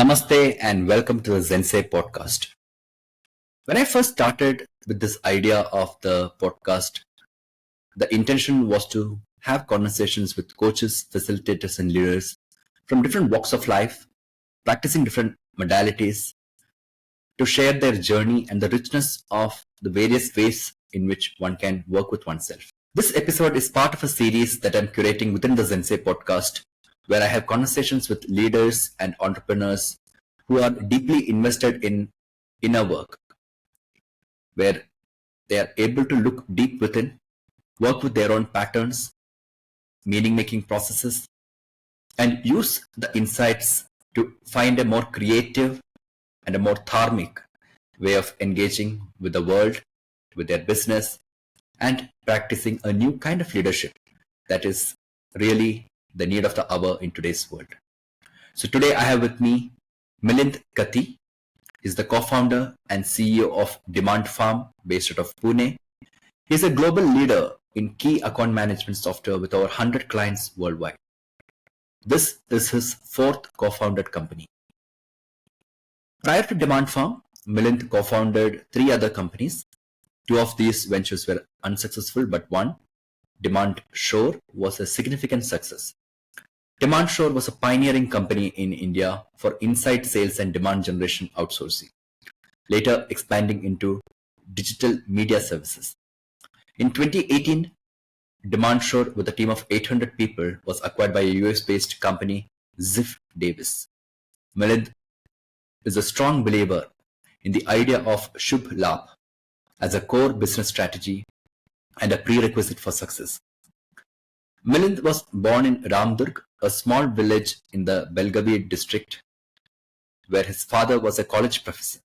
Namaste and welcome to the Zensei Podcast. When I first started with this idea of the podcast, the intention was to have conversations with coaches, facilitators, and leaders from different walks of life, practicing different modalities, to share their journey and the richness of the various ways in which one can work with oneself. This episode is part of a series that I'm curating within the Zensei Podcast, where I have conversations with leaders and entrepreneurs who are deeply invested in inner work, where they are able to look deep within, work with their own patterns, meaning making processes, and use the insights to find a more creative and a more dharmic way of engaging with the world, with their business, and practicing a new kind of leadership that is really the need of the hour in today's world. So today I have with me Milind Katti. He's the co-founder and CEO of DemandFarm based out of Pune. He's a global leader in key account management software with over 100 clients worldwide. This is his fourth co-founded company. Prior to DemandFarm, Milind co-founded 3 other companies. 2 of these ventures were unsuccessful, but one, DemandShore, was a significant success. DemandShore was a pioneering company in India for inside sales and demand generation outsourcing, later expanding into digital media services. In 2018, DemandShore, with a team of 800 people, was acquired by a US-based company, Ziff Davis. Milind is a strong believer in the idea of Shubh Labh as a core business strategy and a prerequisite for success. Milind was born in Ramdurg, a small village in the Belgavi district, where his father was a college professor.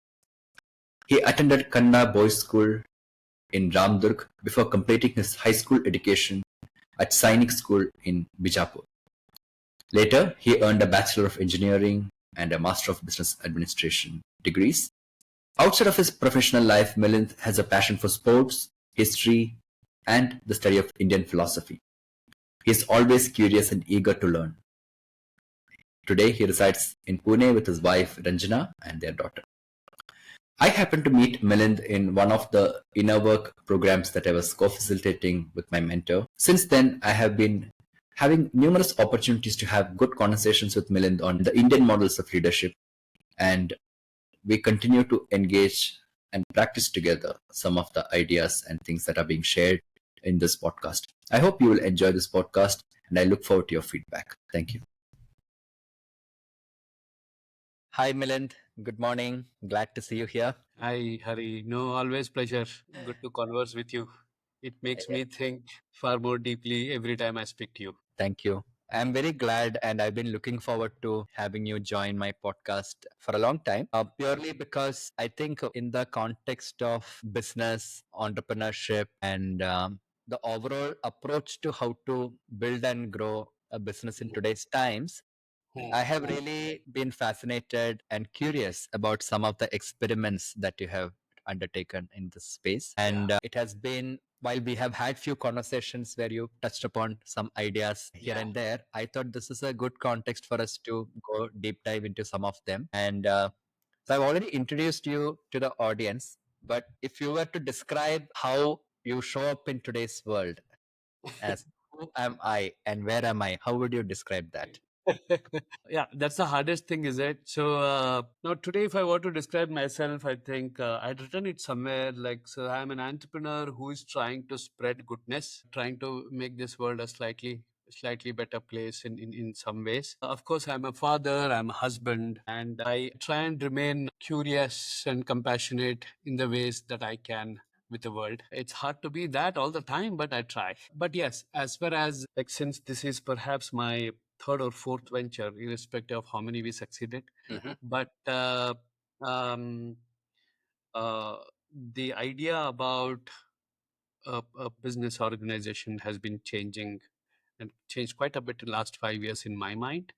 He attended Kannada Boys School in Ramdurg before completing his high school education at Sainik School in Bijapur. Later, he earned a Bachelor of Engineering and a Master of Business Administration degrees. Outside of his professional life, Milind has a passion for sports, history, and the study of Indian philosophy. He is always curious and eager to learn. Today, he resides in Pune with his wife Ranjana and their daughter. I happened to meet Milind in one of the inner work programs that I was co-facilitating with my mentor. Since then, I have been having numerous opportunities to have good conversations with Milind on the Indian models of leadership, and we continue to engage and practice together some of the ideas and things that are being shared in this podcast. I hope you will enjoy this podcast, and I look forward to your feedback. Thank you. Hi, Milind. Good morning. Glad to see you here. Hi, Hari. No, always pleasure. Good to converse with you. It makes me think far more deeply every time I speak to you. Thank you. I'm very glad, and I've been looking forward to having you join my podcast for a long time, purely because I think in the context of business, entrepreneurship, and the overall approach to how to build and grow a business in today's times, I have really been fascinated and curious about some of the experiments that you have undertaken in this space. And it has been, while we have had few conversations where you touched upon some ideas here and there, I thought this is a good context for us to go deep dive into some of them. And so I've already introduced you to the audience, but if you were to describe how you show up in today's world as who am I and where am I, how would you describe that? Yeah, that's the hardest thing, is it? So now today, if I were to describe myself, I think I'd written it somewhere like, so I'm an entrepreneur who is trying to spread goodness, trying to make this world a slightly better place in some ways. Of course, I'm a father, I'm a husband, and I try and remain curious and compassionate in the ways that I can with the world. It's hard to be that all the time, but I try. But yes, as far as like, since this is perhaps my third or fourth venture, irrespective of how many we succeeded, but um, uh, the idea about a business organization has been changing and changed quite a bit in the last 5 years in my mind,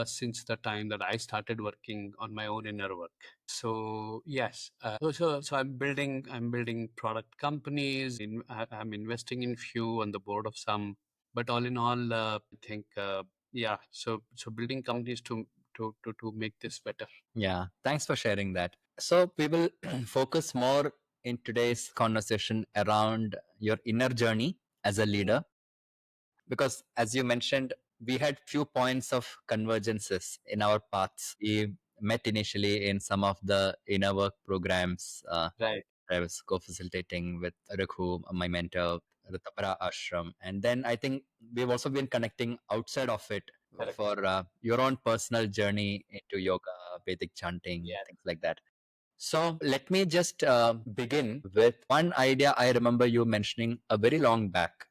since the time that I started working on my own inner work. So yes, so I'm building product companies. I'm investing in few, on the board of some, but all in all, I think yeah. So building companies to to make this better. Yeah, thanks for sharing that. So we will focus more in today's conversation around your inner journey as a leader, because as you mentioned, we had few points of convergences in our paths. We met initially in some of the inner work programs. Right. I was co-facilitating with Raghu, my mentor, Ritapara Ashram. And then I think we've also been connecting outside of it Correct. for your own personal journey into yoga, Vedic chanting, Yeah. things like that. So let me just begin with one idea I remember you mentioning a very long back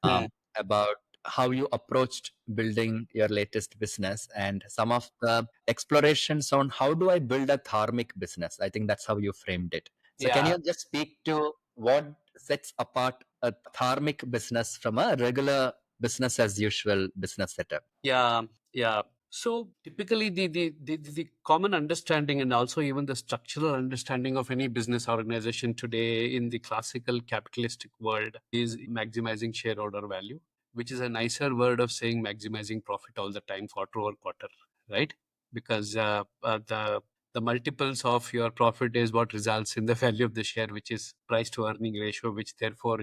about how you approached building your latest business and some of the explorations on how do I build a dharmic business. I think that's how you framed it. So can Yeah. you just speak to what sets apart a dharmic business from a regular business as usual business setup? Yeah. Yeah. So typically, the common understanding and also even the structural understanding of any business organization today in the classical capitalistic world is maximizing shareholder value, which is a nicer word of saying maximizing profit all the time, quarter over quarter, right? Because the multiples of your profit is what results in the value of the share, which is price to earning ratio, which therefore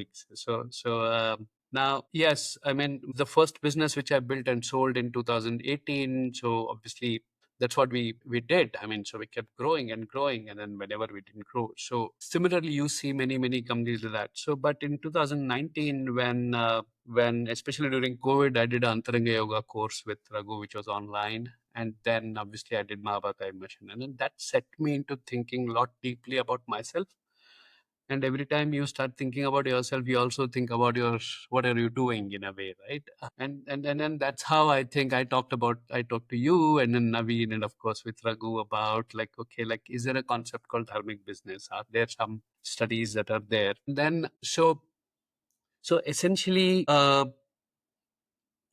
now, yes, I mean, the first business which I built and sold in 2018. So obviously, that's what we did. I mean, so we kept growing and growing, and then whenever we didn't grow. So similarly, you see many companies like that. So, but in 2019, when especially during COVID, I did an Antaranga Yoga course with Raghu, which was online, and then obviously I did Mahabharata immersion, and then that set me into thinking a lot deeply about myself. And every time you start thinking about yourself, you also think about your what are you doing in a way, right? And then that's how I think I talked to you and then Naveen and of course with Raghu about like, okay, like is there a concept called dharmic business? Are there some studies that are there? And then so essentially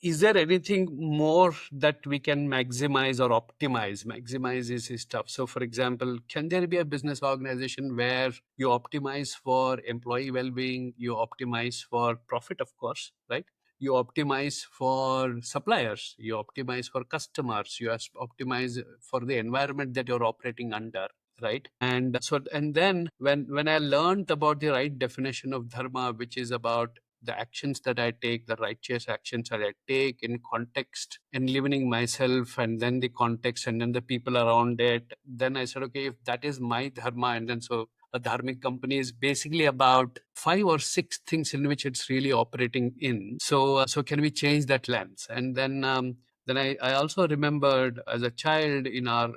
is there anything more that we can maximize or optimize? Maximize is tough. So, for example, can there be a business organization where you optimize for employee well being, you optimize for profit, of course, right? You optimize for suppliers, you optimize for customers, you optimize for the environment that you're operating under, right? And then when I learned about the right definition of dharma, which is about the actions that I take, the righteous actions that I take in context, enlivening myself, and then the context, and then the people around it. Then I said, okay, if that is my dharma, and then so a dharmic company is basically about 5 or 6 things in which it's really operating in. So can we change that lens? And then I also remembered as a child in our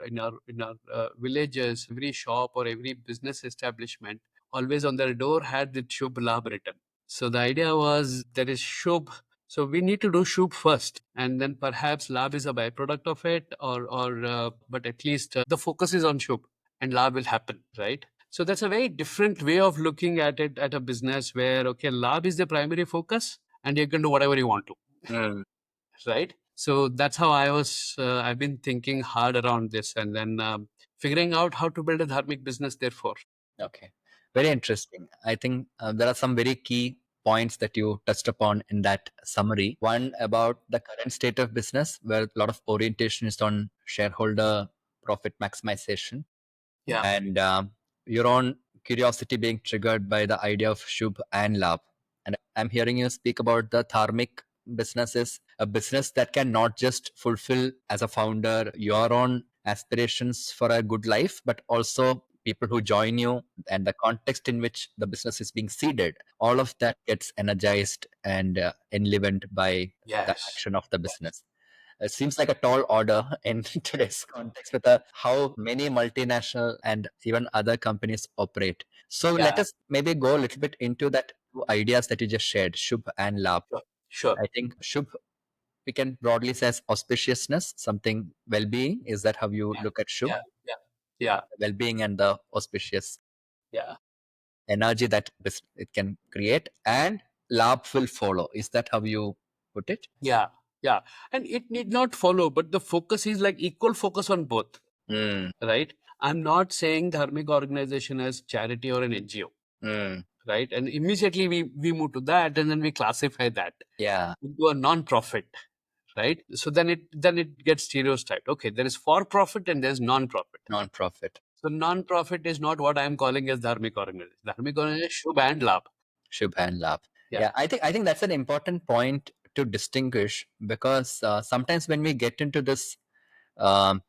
villages, every shop or every business establishment always on their door had the Shubh Labh written. So the idea was there is Shubh. So we need to do Shubh first, and then perhaps Labh is a byproduct of it, or but at least the focus is on Shubh, and Labh will happen, right? So that's a very different way of looking at it at a business where okay, Labh is the primary focus, and you can do whatever you want to, right? So that's how I've been thinking hard around this, and then figuring out how to build a dharmic business. Therefore, Okay, very interesting. I think there are some very key points that you touched upon in that summary. One about the current state of business, where a lot of orientation is on shareholder profit maximization, yeah, and your own curiosity being triggered by the idea of Shubh and Labh. And I'm hearing you speak about the Dharmic businesses, a business that can not just fulfill as a founder your own aspirations for a good life, but also people who join you and the context in which the business is being seeded. All of that gets energized and enlivened by the yes, action of the business. It seems like a tall order in today's context with how many multinational and even other companies operate. So let yeah, us maybe go a little bit into that two ideas that you just shared, Shubh and Labh. sure, sure, I think Shubh we can broadly say as auspiciousness, something well-being. Is that how you yeah, look at Shubh? yeah, yeah, yeah, Well-being and the auspicious yeah. energy that it can create, and Labh will follow. Is that how you put it? Yeah, yeah. And it need not follow, but the focus is like equal focus on both, Mm, right? I'm not saying dharmic organization as charity or an NGO, mm, right? And immediately we move to that and then we classify that yeah. into a non-profit, right? So then it gets stereotyped. Okay, there is for profit and there's non-profit. Non-profit. So non-profit is not what I'm calling as dharmic organization. Dharmic organization is Shubh and Labh. Shubh and Labh. Yeah. Yeah, I think that's an important point to distinguish, because sometimes when we get into this um,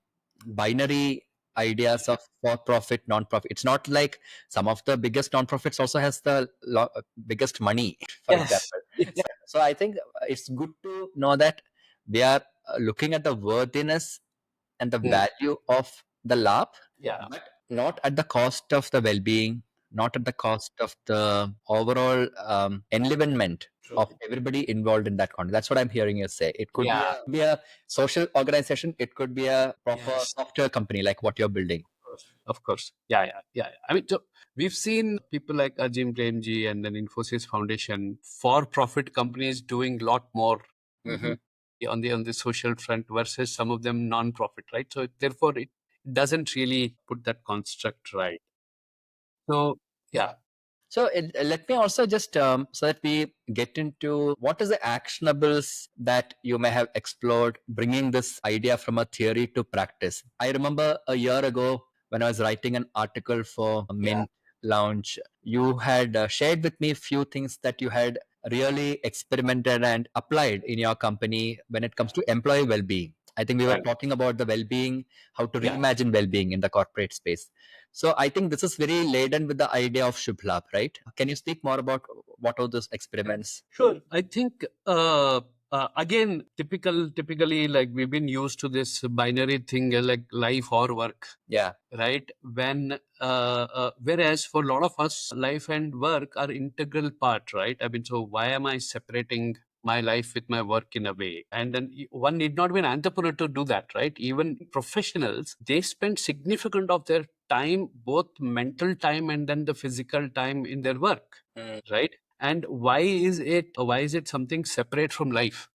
binary ideas of for profit, non-profit, it's not like some of the biggest non-profits also has the biggest money, for Yes. example. Yeah. So I think it's good to know that we are looking at the worthiness and the value of the lab, Yeah. but not at the cost of the well-being, not at the cost of the overall enlivenment of everybody involved in that context. That's what I'm hearing you say. It could Yeah. be a social organization, it could be a proper Yes. software company like what you're building. Of course. Yeah. I mean, so we've seen people like Ajim Premji and then Infosys Foundation, for-profit companies doing a lot more on the social front versus some of them non-profit, right? So therefore, it doesn't really put that construct right. So yeah. So let me also just so that we get into what is the actionables that you may have explored, bringing this idea from a theory to practice. I remember a year ago when I was writing an article for Mint Lounge, you had shared with me a few things that you had really experimented and applied in your company when it comes to employee well-being. I think we were talking about the well-being, how to reimagine well-being in the corporate space. So I think this is very laden with the idea of Shubh Labh, right? Can you speak more about what are those experiments? Sure. I think again, typically, like we've been used to this binary thing, like life or work. Yeah. Right. Whereas for a lot of us, life and work are integral part, right? I mean, so why am I separating my life with my work in a way? And then one need not be an entrepreneur to do that, right? Even professionals, they spend significant of their time, both mental time and then the physical time in their work, right? And why is it something separate from life?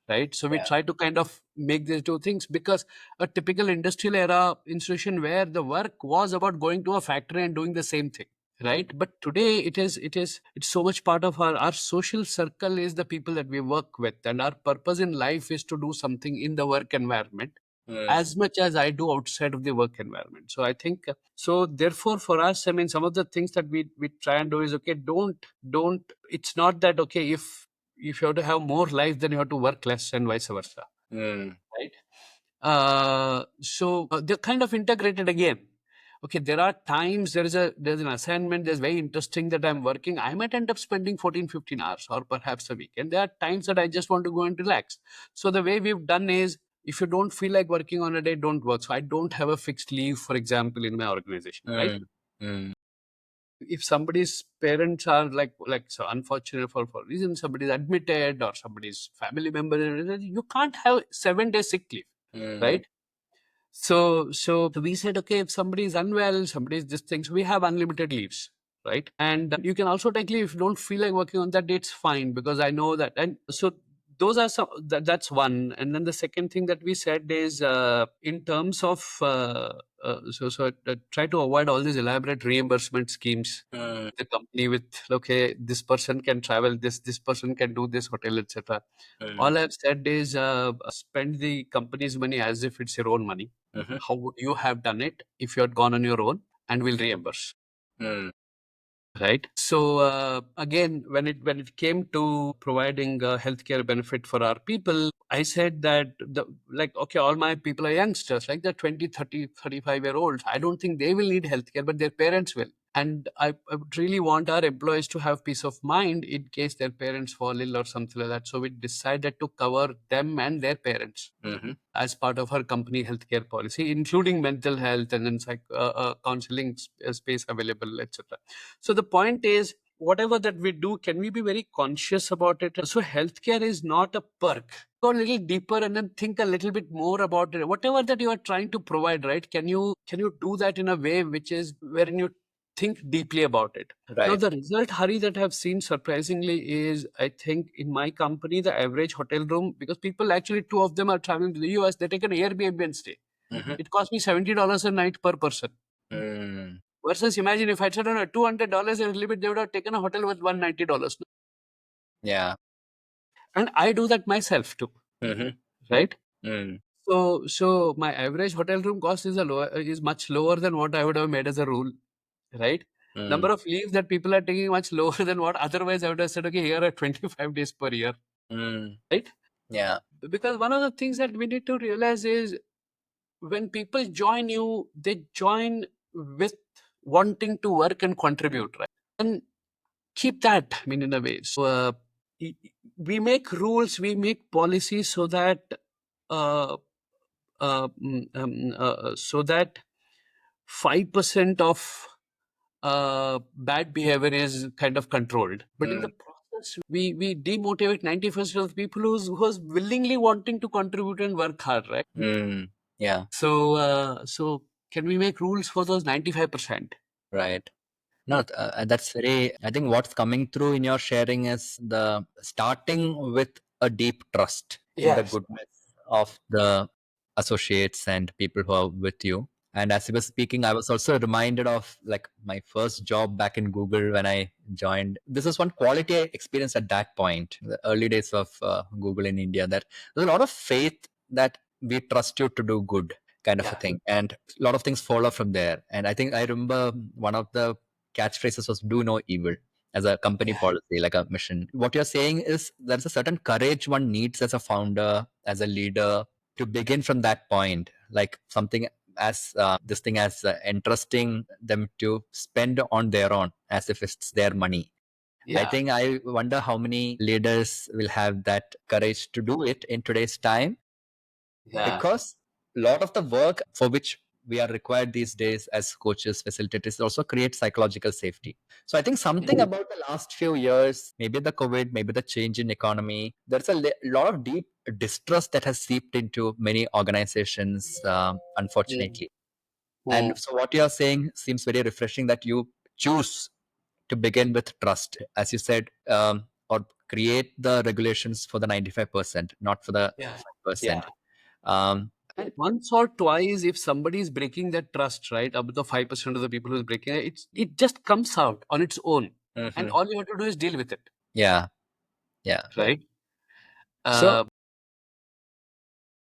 Right. So we try to kind of make these two things, because a typical industrial era institution where the work was about going to a factory and doing the same thing. Right. But today it's so much part of our social circle is the people that we work with, and our purpose in life is to do something in the work environment as much as I do outside of the work environment. So I think so. Therefore, for us, I mean, some of the things that we try and do is, okay, don't. It's not that, okay, if you have to have more life, then you have to work less, and vice versa, right? So they're kind of integrated again. Okay, there are times there's an assignment that's very interesting that I'm working. I might end up spending 14, 15 hours or perhaps a week. And there are times that I just want to go and relax. So the way we've done is, if you don't feel like working on a day, don't work. So I don't have a fixed leave, for example, in my organization, right? If somebody's parents are like so unfortunate for reason, somebody's admitted or somebody's family member, you can't have 7 days sick leave, right? So we said, okay, if somebody is unwell, somebody is this thing, so we have unlimited leaves, right? And you can also take leave if you don't feel like working on that day. It's fine, because I know that. And so those are that's one. And then the second thing that we said is, in terms of try to avoid all these elaborate reimbursement schemes. The company with, okay, this person can travel, this person can do this hotel, etc. All I've said is, spend the company's money as if it's your own money. How would you have done it if you had gone on your own? And we'll reimburse. Right. So again, when it came to providing a healthcare benefit for our people, I said that okay, all my people are youngsters, like they're 20, 30, 35-year olds. I don't think they will need healthcare, but their parents will. And I would really want our employees to have peace of mind in case their parents fall ill or something like that. So we decided to cover them and their parents as part of our company healthcare policy, including mental health and then counseling space available, etc. So the point is, whatever that we do, can we be very conscious about it? So healthcare is not a perk. Go a little deeper and then think a little bit more about it. Whatever that you are trying to provide, right? Can you do that in a way which is wherein you think deeply about it? Now, Right. the result, Hari, that I've seen surprisingly is, I think in my company, the average hotel room, because people actually, two of them are traveling to the US, they take an Airbnb and stay. It cost me $70 a night per person. Versus imagine if I'd said on a $200 a little bit, they would have taken a hotel with $190. Yeah. And I do that myself too. right? So my average hotel room cost is much lower than what I would have made as a rule, right? Number of leaves that people are taking much lower than what otherwise I would have said, okay, here are 25 days per year, right? Yeah. Because one of the things that we need to realize is when people join you, they join with wanting to work and contribute, right? And keep that, I mean, in a way. So we make rules, we make policies so that uh, so that 5% of bad behavior is kind of controlled. But in the process, we demotivate 90% of the people who's willingly wanting to contribute and work hard, right? Yeah. So can we make rules for those 95%? Right. No, that's very, I think what's coming through in your sharing is the starting with a deep trust in the Yes. goodness of the associates and people who are with you. And as you were speaking, I was also reminded of like my first job back in Google when I joined. This is one quality I experienced at that point, the early days of Google in India, that there's a lot of faith that we trust you to do good kind of a thing. And a lot of things follow from there. And I think I remember one of the catchphrases was do no evil as a company policy, like a mission. What you're saying is there's a certain courage one needs as a founder, as a leader, to begin from that point, like something as this thing as entrusting them to spend on their own as if it's their money. I think I wonder how many leaders will have that courage to do it in today's time, because a lot of the work for which we are required these days as coaches, facilitators, also create psychological safety. So I think something about the last few years, maybe the COVID, maybe the change in economy, there's a lot of deep distrust that has seeped into many organizations, unfortunately. And so what you're saying seems very refreshing, that you choose to begin with trust, as you said, or create the regulations for the 95%, not for the 5%. Um, And once or twice, if somebody is breaking that trust, right, up to the 5% of the people who is breaking it, it just comes out on its own. And all you have to do is deal with it. Yeah. Yeah. Right? So,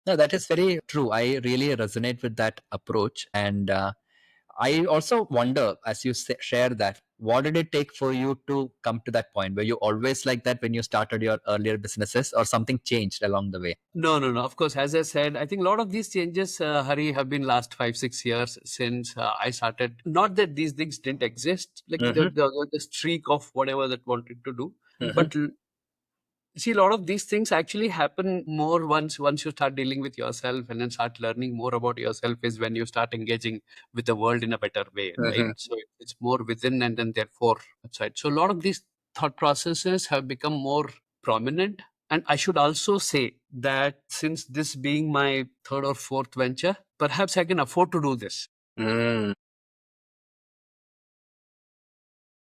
no, that is very true. I really resonate with that approach. And I also wonder, as you share that, what did it take for you to come to that point? Were you always like that when you started your earlier businesses, or something changed along the way? No. Of course, as I said, I think a lot of these changes, Hari, have been last 5-6 years since I started. Not that these things didn't exist, like the streak of whatever that wanted to do, but see, a lot of these things actually happen more once you start dealing with yourself and then start learning more about yourself, is when you start engaging with the world in a better way, right? So it's more within and then therefore outside. So a lot of these thought processes have become more prominent. And I should also say that since this being my third or fourth venture, perhaps I can afford to do this.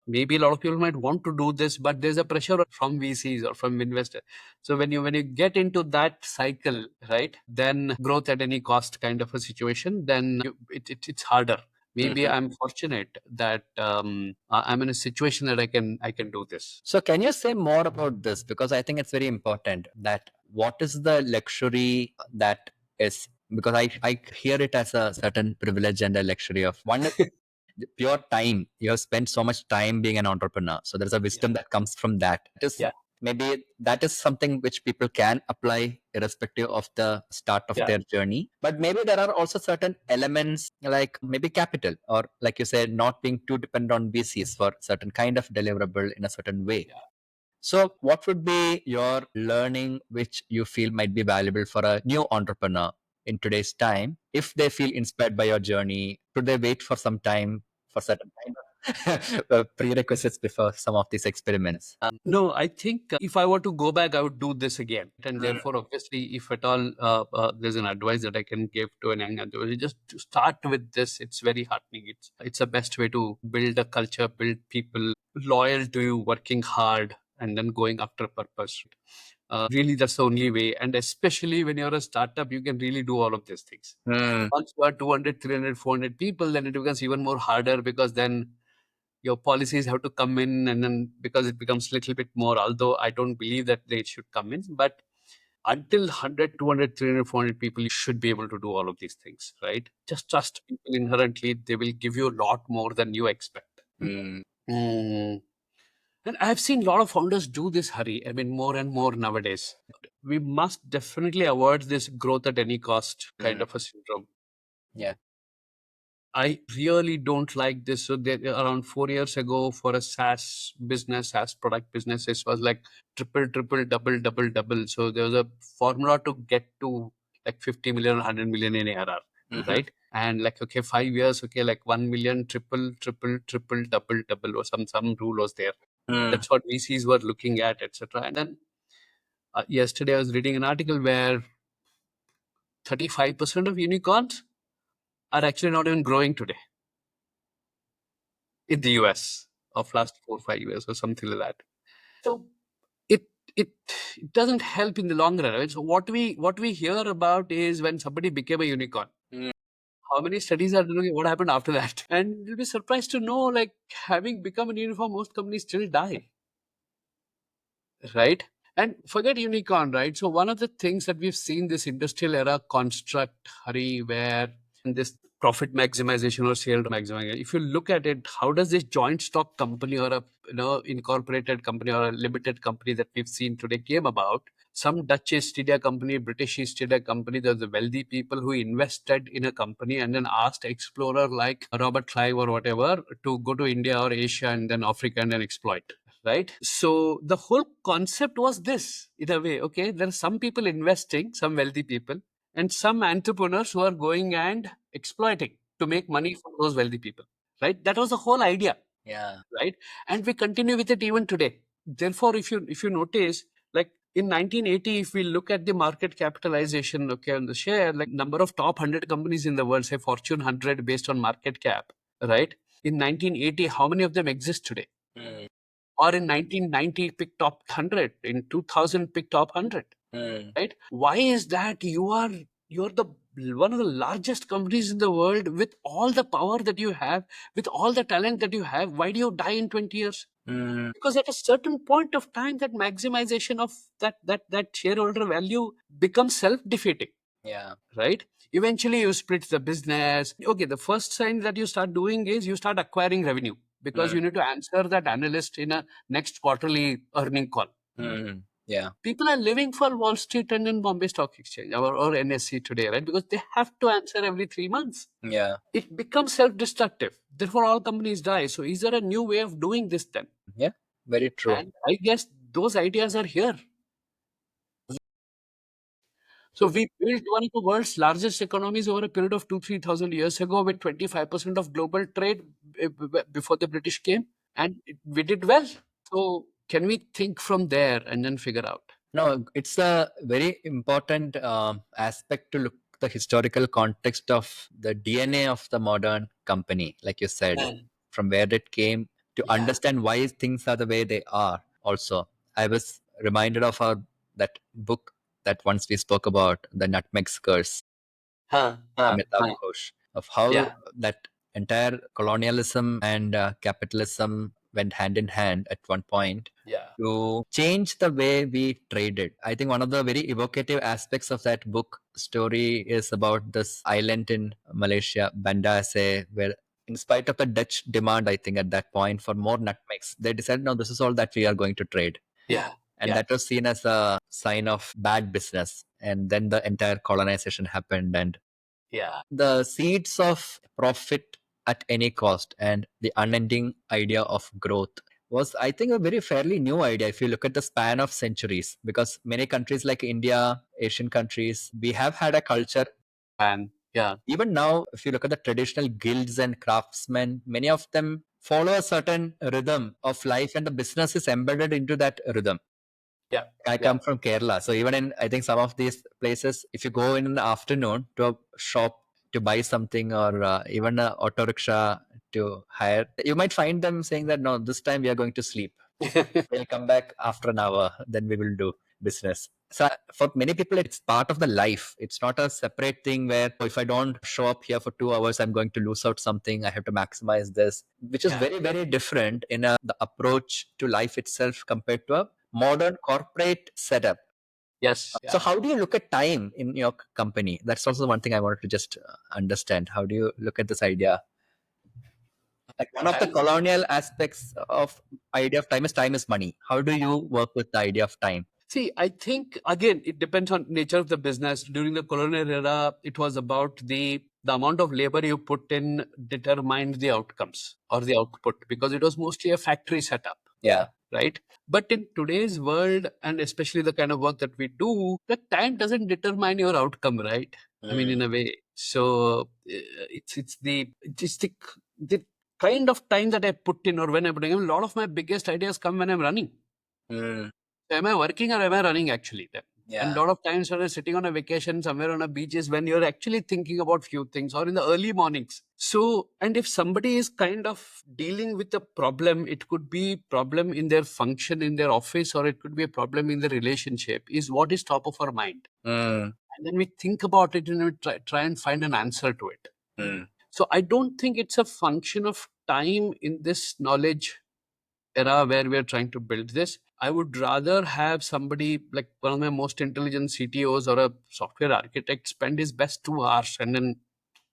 Maybe a lot of people might want to do this, but there's a pressure from VCs or from investors. So when you get into that cycle, right, then growth at any cost kind of a situation, then it's harder. Maybe I'm fortunate that I'm in a situation that I can do this. So can you say more about this? Because I think it's very important that what is the luxury that is, because I hear it as a certain privilege and a luxury of one is pure time. You have spent so much time being an entrepreneur. So there's a wisdom that comes from that. It is maybe that is something which people can apply irrespective of the start of their journey. But maybe there are also certain elements like maybe capital, or like you said, not being too dependent on VCs for certain kind of deliverable in a certain way. So what would be your learning which you feel might be valuable for a new entrepreneur in today's time? If they feel inspired by your journey, should they wait for some time for certain kind of prerequisites before some of these experiments? No, I think if I were to go back, I would do this again. And therefore, obviously, if at all there's an advice that I can give to an young entrepreneur, just to start with this. It's very heartening. It's the best way to build a culture, build people loyal to you, working hard, and then going after purpose. Really, that's the only way. And especially when you're a startup, you can really do all of these things. Once you are 200, 300, 400 people, then it becomes even more harder, because then your policies have to come in, and then because it becomes a little bit more, although I don't believe that they should come in, but until 100, 200, 300, 400 people, you should be able to do all of these things, right? Just trust people inherently. They will give you a lot more than you expect. Mm. And I've seen a lot of founders do this, Hari. I mean, more and more nowadays. We must definitely avoid this growth at any cost kind of a syndrome. Yeah. I really don't like this. So around 4 years ago, for a SaaS business, SaaS product business, it was like triple, triple, double, double, double. So there was a formula to get to like 50 million, 100 million in ARR, right? And like, okay, 5 years, okay, like 1 million, triple, triple, triple, double, double, or some rule was there. That's what VCs were looking at, etc. And then yesterday I was reading an article where 35% of unicorns are actually not even growing today in the US of last 4 or 5 years or something like that. So it it it doesn't help in the long run, right? So what we hear about is when somebody became a unicorn. How many studies are doing? What happened after that? And you'll be surprised to know, like, having become a unicorn, most companies still die, right? And forget unicorn, right? So one of the things that we've seen this industrial era construct, Hari, where this profit maximization or sale maximization, if you look at it, how does this joint stock company or a incorporated company or a limited company that we've seen today came about? Some Dutch East India company, British East India company, there's the wealthy people who invested in a company and then asked explorer like Robert Clive or whatever to go to India or Asia and then Africa and then exploit. Right. So the whole concept was this, in a way. Okay, there are some people investing, some wealthy people, and some entrepreneurs who are going and exploiting to make money from those wealthy people. Right. That was the whole idea. Yeah. Right. And we continue with it even today. Therefore, if you notice, like in 1980, if we look at the market capitalization, okay, on the share, like number of top 100 companies in the world, say Fortune 100 based on market cap, right? In 1980, how many of them exist today? Or in 1990 pick top 100, in 2000 pick top 100, right? Why is that? You're the one of the largest companies in the world with all the power that you have, with all the talent that you have. Why do you die in 20 years? Because at a certain point of time, that maximization of that shareholder value becomes self-defeating. Yeah. Right? Eventually you split the business. Okay, the first sign that you start doing is you start acquiring revenue, because you need to answer that analyst in a next quarterly earning call. Yeah. People are living for Wall Street and in Bombay Stock Exchange or NSE today, right? Because they have to answer every 3 months. Yeah. It becomes self-destructive. Therefore, all companies die. So is there a new way of doing this then? Yeah. Very true. And I guess those ideas are here. So we built one of the world's largest economies over a period of 3,000 years ago with 25% of global trade before the British came, and we did well. So can we think from there and then figure out? No, it's a very important aspect to look the historical context of the DNA of the modern company, like you said, from where it came to Yeah. understand why things are the way they are. Also, I was reminded of that book that once we spoke about, the Nutmeg's Curse, Amitabh Ghosh, of how Yeah. that entire colonialism and capitalism went hand in hand at one point Yeah. to change the way we traded. I think one of the very evocative aspects of that book story is about this island in Malaysia, Banda Aceh, where in spite of the Dutch demand, I think at that point for more nutmegs, they decided, no, this is all that we are going to trade. Yeah. And that was seen as a sign of bad business. And then the entire colonization happened, and Yeah. the seeds of profit at any cost and the unending idea of growth was, I think, a very fairly new idea if you look at the span of centuries, because many countries like India, Asian countries, we have had a culture. And yeah. Even now, if you look at the traditional guilds and craftsmen, many of them follow a certain rhythm of life, and the business is embedded into that rhythm. Yeah. I come from Kerala. So even in, I think, some of these places, if you go in the afternoon to a shop to buy something, or even an auto rickshaw to hire, you might find them saying that, no, this time we are going to sleep. We'll come back after an hour, then we will do business. So for many people, it's part of the life. It's not a separate thing where, oh, if I don't show up here for 2 hours, I'm going to lose out something. I have to maximize this, which is very, very different in the approach to life itself compared to a modern corporate setup. Yes. So how do you look at time in your company? That's also one thing I wanted to just understand. How do you look at this idea? Like one of the colonial aspects of idea of time is money. How do you work with the idea of time? See, I think again it depends on nature of the business. During the colonial era, it was about the amount of labor you put in determined the outcomes or the output, because it was mostly a factory setup. Yeah. Right. But in today's world, and especially the kind of work that we do, the time doesn't determine your outcome, right? I mean, in a way. So it's the kind of time that I put in, or when I'm putting in. A lot of my biggest ideas come when I'm running. Am I working or am I running actually? And a lot of times when I'm sitting on a vacation somewhere on a beach is when you're actually thinking about few things, or in the early mornings. So, and if somebody is kind of dealing with a problem, it could be problem in their function in their office, or it could be a problem in the relationship, is what is top of our mind. And then we think about it and we try and find an answer to it. So I don't think it's a function of time in this knowledge era where we are trying to build this. I would rather have somebody like one of my most intelligent CTOs or a software architect spend his best 2 hours and then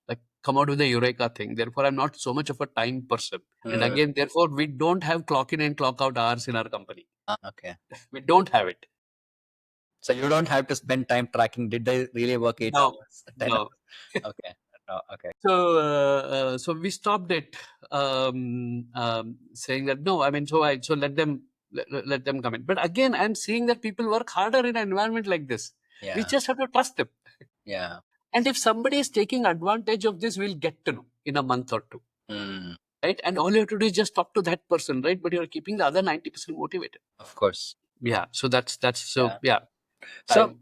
like come out with a eureka thing. Therefore, I'm not so much of a time person. And again, therefore, we don't have clock in and clock out hours in our company. Okay. We don't have it. So you don't have to spend time tracking. Did they really work 8 hours? 10 No. hours? Okay. No, okay. So we stopped it, saying that no. I mean, so let them let them come in. But again, I'm seeing that people work harder in an environment like this. Yeah. We just have to trust them. Yeah. And if somebody is taking advantage of this, we'll get to know in a month or two. Right? And all you have to do is just talk to that person, right? But you're keeping the other 90% motivated. Of course. Yeah. So that's so Yeah. Time.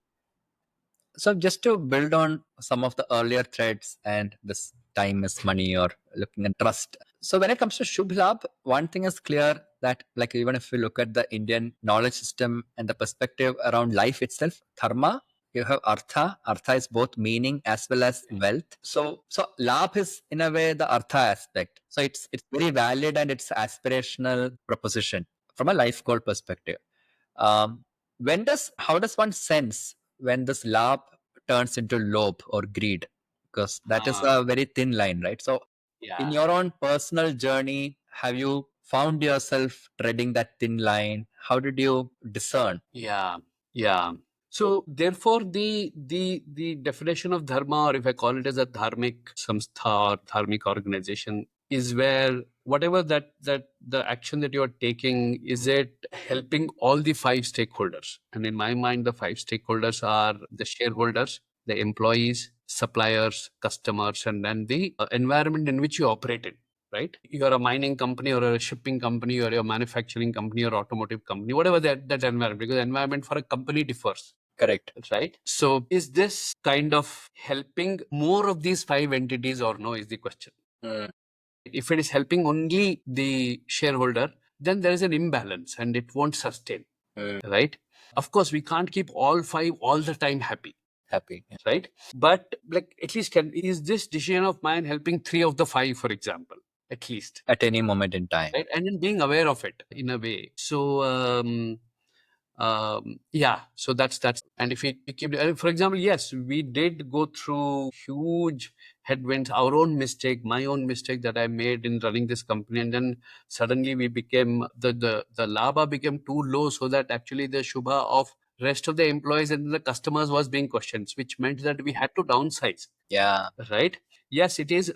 So just to build on some of the earlier threads and this time is money or looking at trust. So when it comes to Shubh Labh, one thing is clear that like even if we look at the Indian knowledge system and the perspective around life itself, dharma, you have artha. Artha is both meaning as well as wealth. So Labh is in a way the artha aspect. So it's very valid and it's aspirational proposition from a life goal perspective. How does one sense when this Labh turns into lobe or greed? Because that is a very thin line, right? So in your own personal journey, have you found yourself treading that thin line? How did you discern? Yeah. So therefore, the definition of dharma, or if I call it as a dharmic samstha or dharmic organization, is where whatever that the action that you are taking, is it helping all the five stakeholders? And in my mind, the five stakeholders are the shareholders, the employees, suppliers, customers, and then the environment in which you operate in. Right? You're a mining company or a shipping company or a manufacturing company or automotive company, whatever that environment, because the environment for a company differs. Correct. Right? So is this kind of helping more of these five entities or no, is the question. If it is helping only the shareholder, then there is an imbalance and it won't sustain. Right? Of course, we can't keep all five all the time happy. Yeah. Right? But like at least is this decision of mine helping three of the five, for example? At least at any moment in time, right? And then being aware of it in a way. So yeah, so that's and if we keep, for example, yes, we did go through huge headwinds, our own mistake, my own mistake that I made in running this company, and then suddenly we became the labha became too low, so that actually the shubha of rest of the employees and the customers was being questioned, which meant that we had to downsize. Yeah. Right? Yes, it is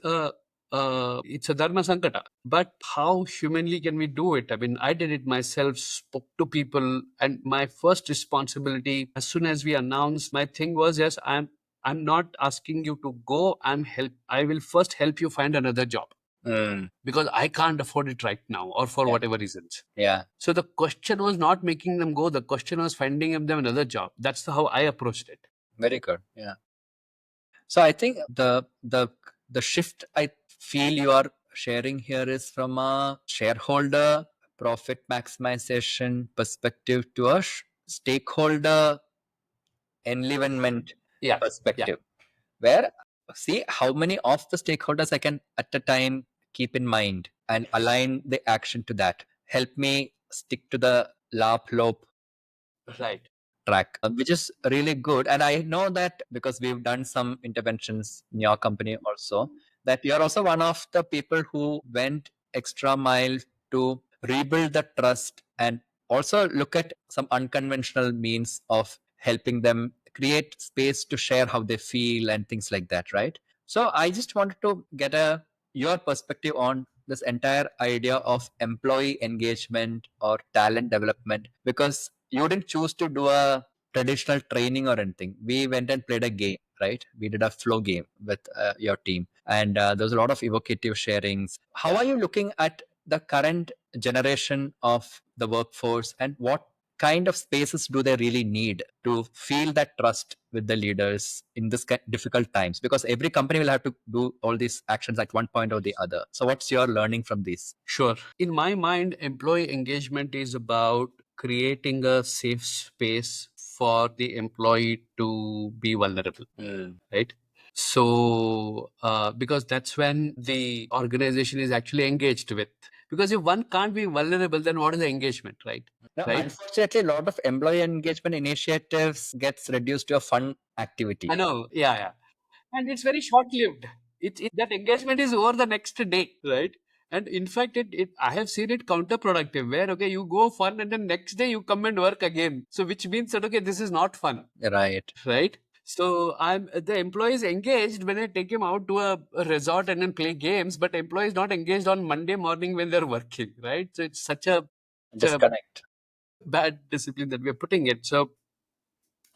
it's a dharma sankata, but how humanly can we do it? I mean, I did it myself, spoke to people, and my first responsibility as soon as we announced, my thing was, yes, I'm not asking you to go, I will first help you find another job. Because I can't afford it right now, or for whatever reasons. Yeah. So the question was not making them go, the question was finding them another job. That's how I approached it. Very good. Yeah. So I think the shift I feel you are sharing here is from a shareholder profit maximization perspective to a stakeholder enlivenment perspective, where see how many of the stakeholders I can at a time keep in mind and align the action to that. Help me stick to the LAP lope. Right. track, which is really good. And I know that because we've done some interventions in your company also, that you're also one of the people who went extra mile to rebuild the trust and also look at some unconventional means of helping them create space to share how they feel and things like that, right? So I just wanted to get your perspective on this entire idea of employee engagement or talent development, because you didn't choose to do a traditional training or anything. We went and played a game, right? We did a flow game with your team, and there was a lot of evocative sharings. How are you looking at the current generation of the workforce, and what kind of spaces do they really need to feel that trust with the leaders in this difficult times? Because every company will have to do all these actions at one point or the other. So what's your learning from this? Sure. In my mind, employee engagement is about creating a safe space for the employee to be vulnerable, right? So, because that's when the organization is actually engaged with. Because if one can't be vulnerable, then what is the engagement, right? Now, Right? unfortunately, a lot of employee engagement initiatives gets reduced to a fun activity. I know. Yeah, yeah. And it's very short-lived. That engagement is over the next day, right? And in fact, I have seen it counterproductive, where okay, you go fun and then next day you come and work again. So which means that okay, this is not fun, Right. right? So I'm the employee is engaged when I take him out to a resort and then play games, but employee is not engaged on Monday morning when they're working, right? So it's such a Disconnect. bad discipline that we're putting it. So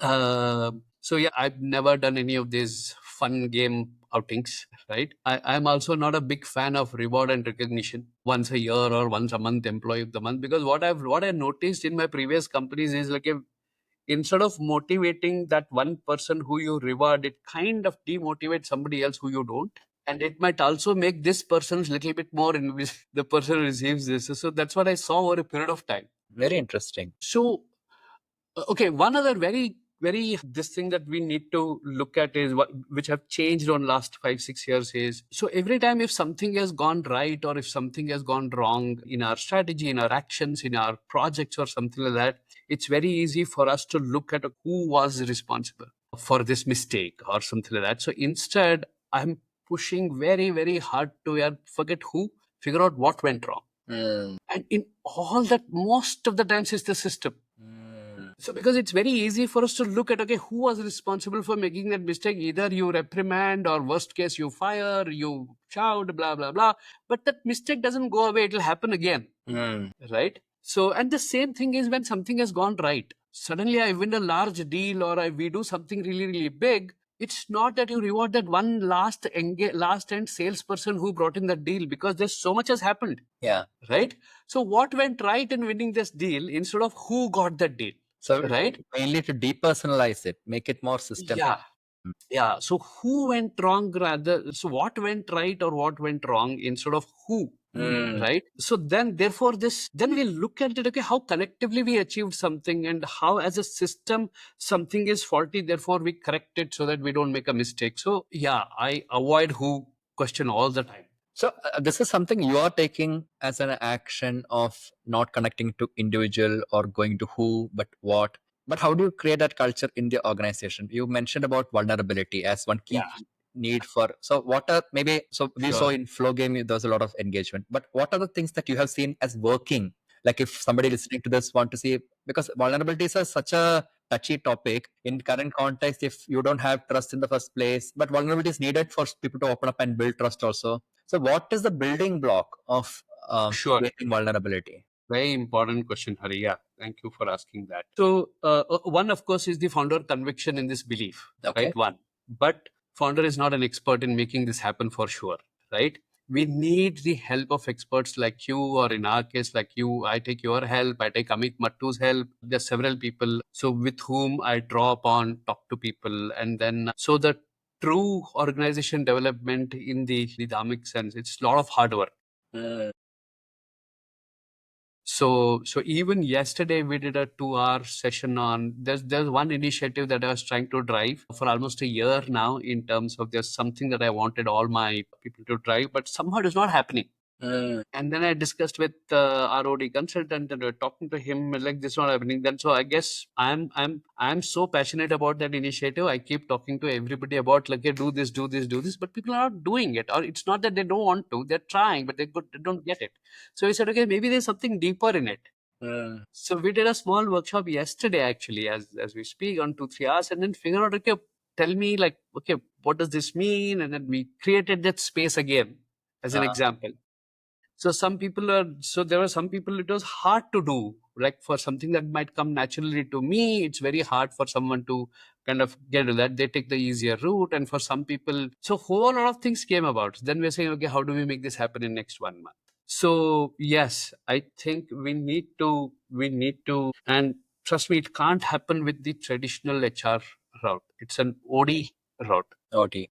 yeah, I've never done any of these fun game outings, right? I'm also not a big fan of reward and recognition once a year or once a month, employee of the month, because what I noticed in my previous companies is like instead of motivating that one person who you reward, it kind of demotivates somebody else who you don't. And it might also make this person's little bit more in which the person who receives this. So that's what I saw over a period of time. Very interesting. So okay, one other very this thing that we need to look at is which have changed on last 5-6 years is, so every time if something has gone right or if something has gone wrong in our strategy, in our actions, in our projects or something like that, it's very easy for us to look at who was responsible for this mistake or something like that. So instead, I'm pushing very hard to forget who, figure out what went wrong. And in all that, most of the times it's the system. So because it's very easy for us to look at, okay, who was responsible for making that mistake? Either you reprimand or worst case you fire, you shout, blah, blah, blah. But that mistake doesn't go away. It'll happen again. Right? So, and the same thing is when something has gone right. Suddenly I win a large deal or we do something really big. It's not that you reward that one last end salesperson who brought in that deal, because there's so much has happened. Yeah. Right? So what went right in winning this deal instead of who got that deal? So right? Mainly to depersonalize it, make it more systemic. Yeah. So who went wrong rather? So what went right or what went wrong instead of who? Right. So then, therefore, then we look at it. Okay, how collectively we achieved something, and how, as a system, something is faulty. Therefore, we correct it so that we don't make a mistake. So yeah, I avoid who question all the time. So this is something you are taking as an action of not connecting to individual or going to who, but what. But how do you create that culture in the organization? You mentioned about vulnerability as one key need for. So what are maybe, so we saw in flow game, there's a lot of engagement, but what are the things that you have seen as working? Like if somebody listening to this want to see, because vulnerabilities are such a touchy topic in current context, if you don't have trust in the first place, but vulnerability is needed for people to open up and build trust also. So what is the building block of creating vulnerability? Very important question, Hari. Yeah, thank you for asking that. So one, of course, is the founder conviction in this belief, right? One, but founder is not an expert in making this happen for sure, right? We need the help of experts like you, or in our case, like you. I take your help. I take Amit Mattu's help. There's several people, so with whom I draw upon, talk to people, and then so the true organization development in the Dharmic sense, it's a lot of hard work. So even yesterday we did a 2-hour session on, there's one initiative that I was trying to drive for almost a year now, in terms of there's something that I wanted all my people to drive, but somehow it is not happening. And then I discussed with ROD consultant, and we're talking to him like this is not happening. Then so I guess I'm so passionate about that initiative. I keep talking to everybody about like, hey, do this, do this, do this, but people are not doing it, or it's not that they don't want to. They're trying, but they don't get it. So we said, okay, maybe there's something deeper in it. So we did a small workshop yesterday, actually, as we speak, on 2-3 hours, and then figure out, okay, tell me like, okay, what does this mean? And then we created that space again as an example. So there were some people it was hard to do, like for something that might come naturally to me, it's very hard for someone to kind of get to that. They take the easier route. And for some people, so whole lot of things came about. Then we're saying, okay, how do we make this happen in next 1 month? So yes, I think we need to, and trust me, it can't happen with the traditional HR route. It's an OD route. OT.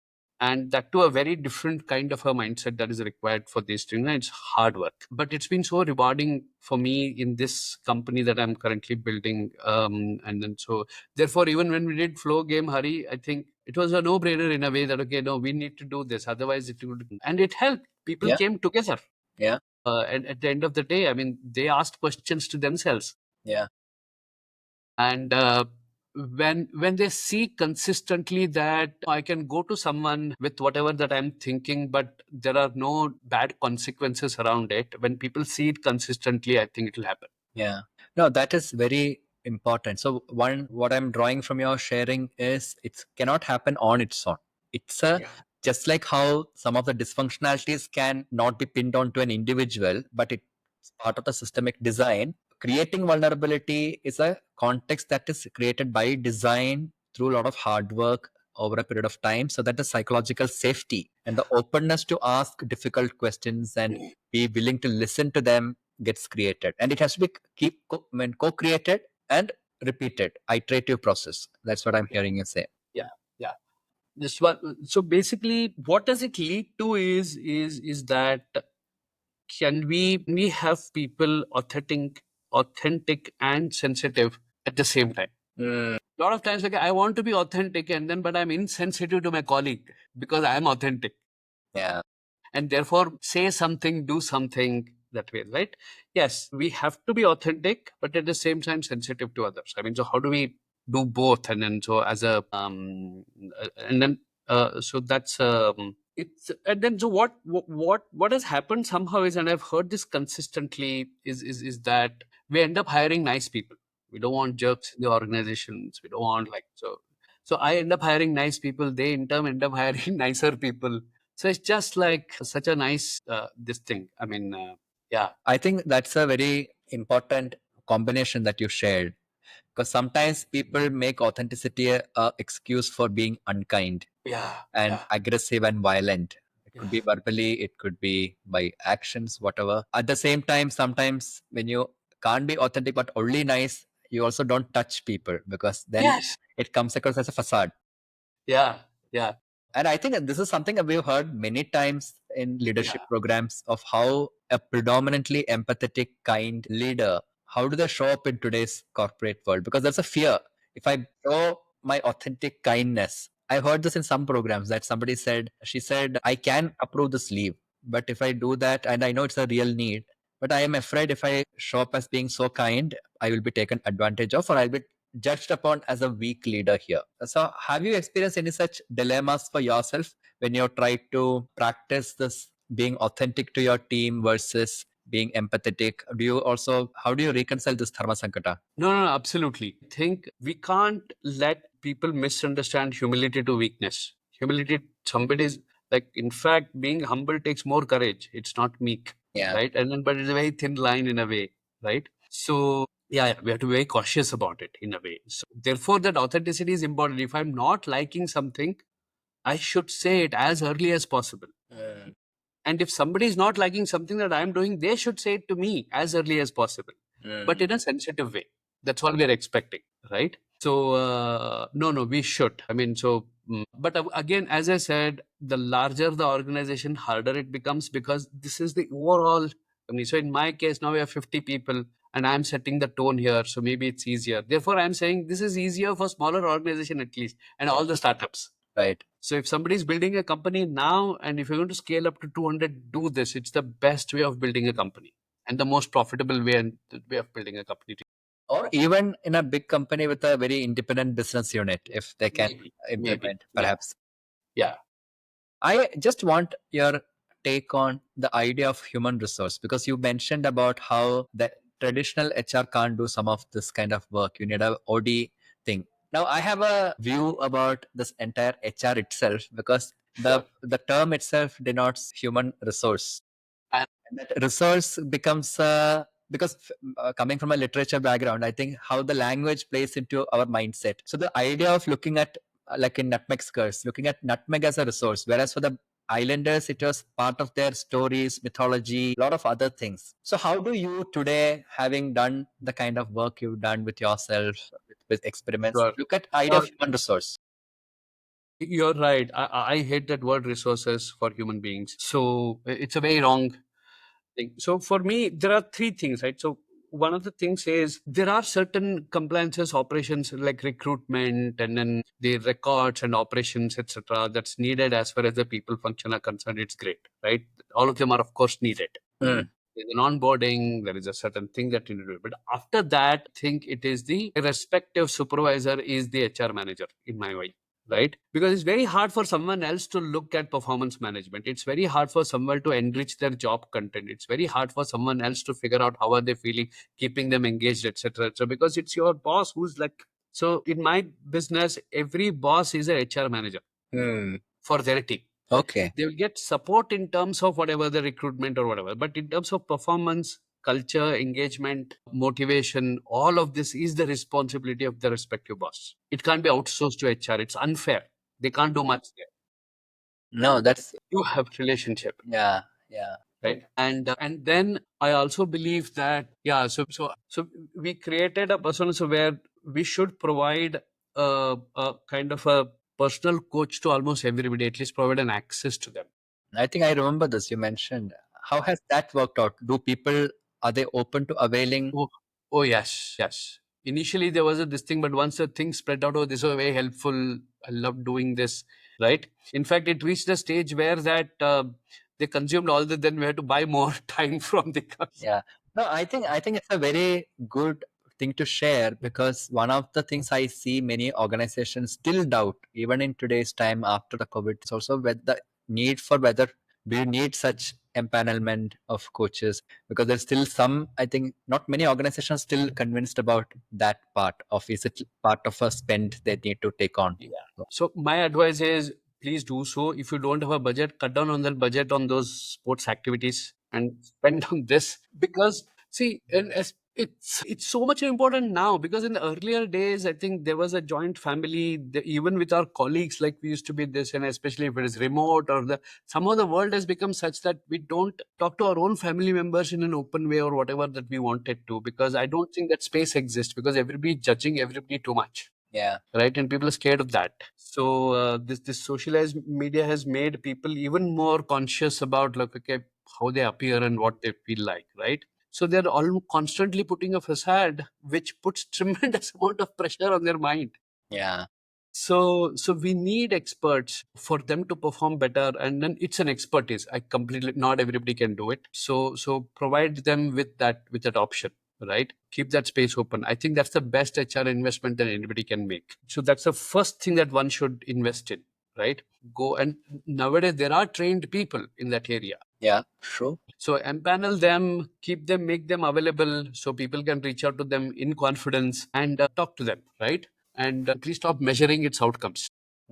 And that to a very different kind of a mindset that is required for this thing. It's hard work, but it's been so rewarding for me in this company that I'm currently building. And then so therefore, even when we did Flow Game, Hari, I think it was a no-brainer in a way that, okay, no, we need to do this. Otherwise it would, and it helped. People came together. Yeah. And at the end of the day, I mean, they asked questions to themselves. Yeah. And when they see consistently that I can go to someone with whatever that I'm thinking, but there are no bad consequences around it, when people see it consistently, I think it will happen. Yeah. No, that is very important. So what I'm drawing from your sharing is it cannot happen on its own. It's just like how some of the dysfunctionalities can not be pinned onto an individual, but it's part of the systemic design. Creating vulnerability is a context that is created by design through a lot of hard work over a period of time, so that the psychological safety and the openness to ask difficult questions and be willing to listen to them gets created. And it has to be co-created and repeated, iterative process. That's what I'm hearing you say. Yeah. This one. So basically, what does it lead to is that can we have people authentic and sensitive at the same time? A lot of times, like, I want to be authentic, and then but I'm insensitive to my colleague because I am authentic. Yeah. And therefore say something, do something that way, right? Yes, we have to be authentic, but at the same time sensitive to others. I mean, so how do we do both? And then so as a and then so that's it's and then so what has happened somehow is, and I've heard this consistently, is that we end up hiring nice people. We don't want jerks in the organizations. We don't want like so I end up hiring nice people. They in turn end up hiring nicer people. So it's just like such a nice this thing. I mean, yeah. I think that's a very important combination that you shared, because sometimes people make authenticity a excuse for being unkind and aggressive and violent. It could be verbally, it could be by actions, whatever. At the same time, sometimes when you can't be authentic but only nice, you also don't touch people, because then it comes across as a facade. Yeah. And I think this is something that we've heard many times in leadership programs of how a predominantly empathetic, kind leader, how do they show up in today's corporate world? Because there's a fear. If I show my authentic kindness, I heard this in some programs that she said, I can approve this leave, but if I do that, and I know it's a real need, but I am afraid if I show up as being so kind, I will be taken advantage of, or I'll be judged upon as a weak leader here. So have you experienced any such dilemmas for yourself when you try to practice this being authentic to your team versus being empathetic? How do you reconcile this dharma sankata? No, absolutely. I think we can't let people misunderstand humility to weakness. Humility, somebody's like, in fact, being humble takes more courage. It's not meek, right? And then, but it's a very thin line in a way, right? So yeah, we have to be very cautious about it in a way. So therefore, that authenticity is important. If I'm not liking something, I should say it as early as possible. And if somebody is not liking something that I'm doing, they should say it to me as early as possible, but in a sensitive way. That's all we're expecting, right? So no, we should. I mean, so but again, as I said, the larger the organization, harder it becomes, because this is the overall. I mean, so in my case, now we have 50 people, and I'm setting the tone here, so maybe it's easier. Therefore, I'm saying this is easier for smaller organization at least, and all the startups. Right. So if somebody is building a company now, and if you're going to scale up to 200, do this. It's the best way of building a company and the most profitable way and the way of building a company. Or even in a big company with a very independent business unit, if they can implement, perhaps. Yeah. I just want your take on the idea of human resource, because you mentioned about how the traditional HR can't do some of this kind of work. You need a OD thing. Now, I have a view about this entire HR itself, because the term itself denotes human resource. And that resource becomes because coming from a literature background, I think how the language plays into our mindset. So the idea of looking at like in Nutmeg's curse, looking at nutmeg as a resource, whereas for the islanders it was part of their stories, mythology, a lot of other things. So how do you today, having done the kind of work you've done with yourself, with experiments, look at idea of human resource? You're right. I hate that word resources for human beings. So it's a very wrong thing. So for me, there are three things, right? So one of the things is there are certain compliances, operations like recruitment, and then the records and operations, etc., that's needed as far as the people function are concerned. It's great, right? All of them are, of course, needed. There's an onboarding, there is a certain thing that you need to do. But after that, I think it is the respective supervisor is the HR manager, in my way. Right? Because it's very hard for someone else to look at performance management. It's very hard for someone to enrich their job content. It's very hard for someone else to figure out how are they feeling, keeping them engaged, etc. So because it's your boss who's like, so in my business, every boss is a HR manager for their team. Okay. They will get support in terms of whatever the recruitment or whatever. But in terms of performance, culture, engagement, motivation, all of this is the responsibility of the respective boss. It can't be outsourced to HR. It's unfair. They can't do much there. No, that's You have relationship. yeah. Right. And then I also believe that, so we created a persona so where we should provide a kind of a personal coach to almost everybody, at least provide an access to them. I think I remember this you mentioned. How has that worked out? Are they open to availing? Oh yes. Initially there was this thing, but once the thing spread out, this was very helpful. I love doing this, right? In fact, it reached a stage where that they consumed all that, then we had to buy more time from the customer. Yeah. No, I think it's a very good thing to share, because one of the things I see many organizations still doubt, even in today's time after the COVID, is also the need for whether do you need such empanelment of coaches, because there's still some, I think not many organizations still convinced about that part of, is it part of a spend they need to take on. So my advice is, please do so. If you don't have a budget, cut down on that budget on those sports activities and spend on this, because see, it's so much important now, because in the earlier days, I think there was a joint family, even with our colleagues, like we used to be this, and especially if it is remote or somehow the world has become such that we don't talk to our own family members in an open way or whatever that we wanted to, because I don't think that space exists, because everybody is judging everybody too much. Yeah. Right. And people are scared of that. So this socialized media has made people even more conscious about like, okay, how they appear and what they feel like. Right. So they're all constantly putting a facade, which puts tremendous amount of pressure on their mind. Yeah. So we need experts for them to perform better, and then it's an expertise. Not everybody can do it. So provide them with that option, right? Keep that space open. I think that's the best HR investment that anybody can make. So that's the first thing that one should invest in, right? Go, and nowadays there are trained people in that area. Yeah, true. So empanel them, keep them, make them available so people can reach out to them in confidence and talk to them, right? And please stop measuring its outcomes.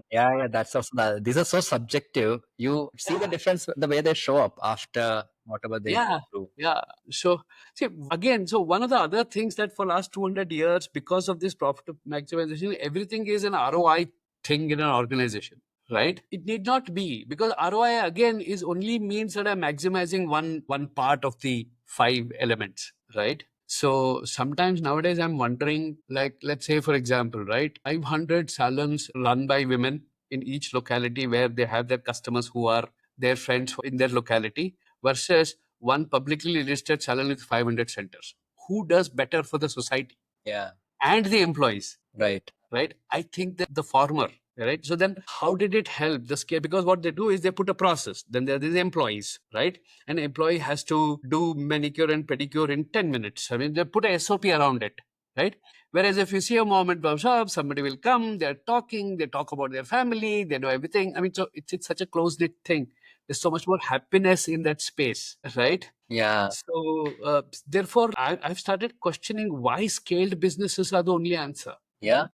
Yeah, that's also these are so subjective. You see the difference the way they show up after whatever they do. Yeah. So see, again, so one of the other things that for last 200 years, because of this profit maximization, everything is an ROI thing in an organization, right? It need not be, because ROI again is only means that I'm maximizing one part of the 5 elements, right? So sometimes nowadays I'm wondering, like, let's say, for example, right, 500 salons run by women in each locality where they have their customers who are their friends in their locality, versus one publicly listed salon with 500 centers. Who does better for the society? Yeah. And the employees? Right. I think that the former, right? So then how did it help the scale? Because what they do is they put a process, then there are these employees, right? An employee has to do manicure and pedicure in 10 minutes. I mean, they put a SOP around it, right? Whereas if you see a mom and pop shop, somebody will come, they're talking, they talk about their family, they know everything. I mean, so it's such a close-knit thing. There's so much more happiness in that space, right? Yeah. So therefore, I've started questioning why scaled businesses are the only answer. Yeah.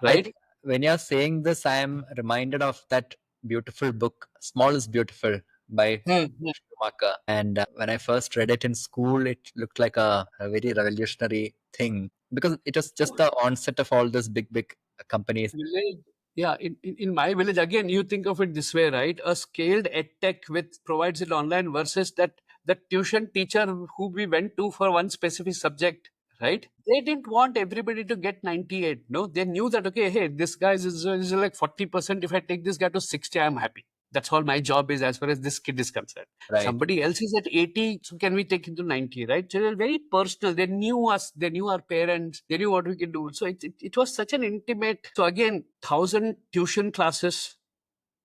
Right? When you're saying this, I am reminded of that beautiful book, Small is Beautiful by Schumacher. And when I first read it in school, it looked like a very revolutionary thing because it was just the onset of all these big companies. Village. Yeah, in my village, again, you think of it this way, right? A scaled edtech with provides it online versus that tuition teacher who we went to for one specific subject, right? They didn't want everybody to get 98. No, they knew that, okay, hey, this guy is like 40%. If I take this guy to 60, I'm happy. That's all my job is as far as this kid is concerned. Right. Somebody else is at 80, so can we take him to 90, right? So they're very personal. They knew us, they knew our parents, they knew what we could do. So it was such an intimate. So again, 1,000 tuition classes